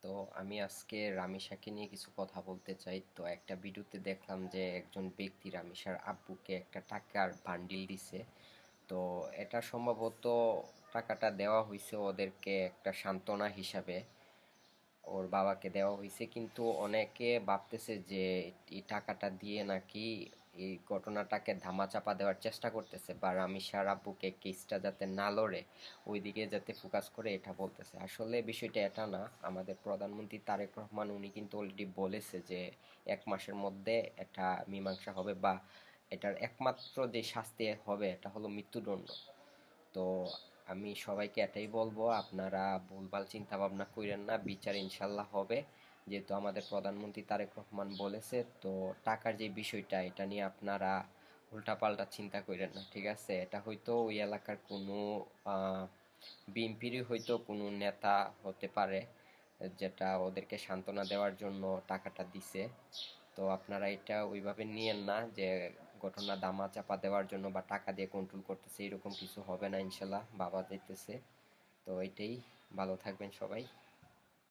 তো আমি আজকে রামিসাকে নিয়ে কিছু কথা বলতে চাই। তো একটা ভিডিওতে দেখলাম যে একজন ব্যক্তি রামিসার আব্বুকে একটা টাকার বান্ডিল দিছে। তো এটা সম্ভবত টাকাটা দেওয়া হয়েছে ওদেরকে একটা সান্ত্বনা হিসাবে, ওর বাবাকে দেওয়া হয়েছে। কিন্তু অনেকে ভাবতেছে যে এই টাকাটা দিয়ে নাকি এই ঘটনাটাকে ধামাচাপা দেওয়ার চেষ্টা করতেছে, বা রামিসার আব্বুকে কেসটা যাতে না লড়ে ওইদিকে যাতে ফোকাস করে এটা বলতেছে। আসলে বিষয়টা এটা না। আমাদের প্রধানমন্ত্রী তারেক রহমান উনি কিন্তু অলরেডি বলেছে যে 1 মাসের মধ্যে এটা মীমাংসা হবে, বা এটার একমাত্র যে শাস্তি হবে এটা হলো মৃত্যুদণ্ড। তো আমি সবাইকে এটাই বলবো, আপনারা ভুলভাল চিন্তা ভাবনা কইরেন না, বিচার ইনশাল্লাহ হবে। যেহেতু আমাদের প্রধানমন্ত্রী তারেক রহমান বলেছে, তো টাকার যে বিষয়টা এটা নিয়ে আপনারা উল্টাপাল্টা চিন্তা কইরেন না, ঠিক আছে? এটা হয়তো ওই এলাকার কোনো বিএনপিরই হয়তো কোনো নেতা হতে পারে, যেটা ওদেরকে সান্ত্বনা দেওয়ার জন্য টাকাটা দিছে। তো আপনারা এটা ওইভাবে নিয়েন না যে ঘটনা দামা চাপা দেওয়ার জন্য বা টাকা দিয়ে কন্ট্রোল করতেছে, এরকম কিছু হবে না ইনশাল্লাহ, বাবা দেখতেছে। তো এটাই, ভালো থাকবেন সবাই।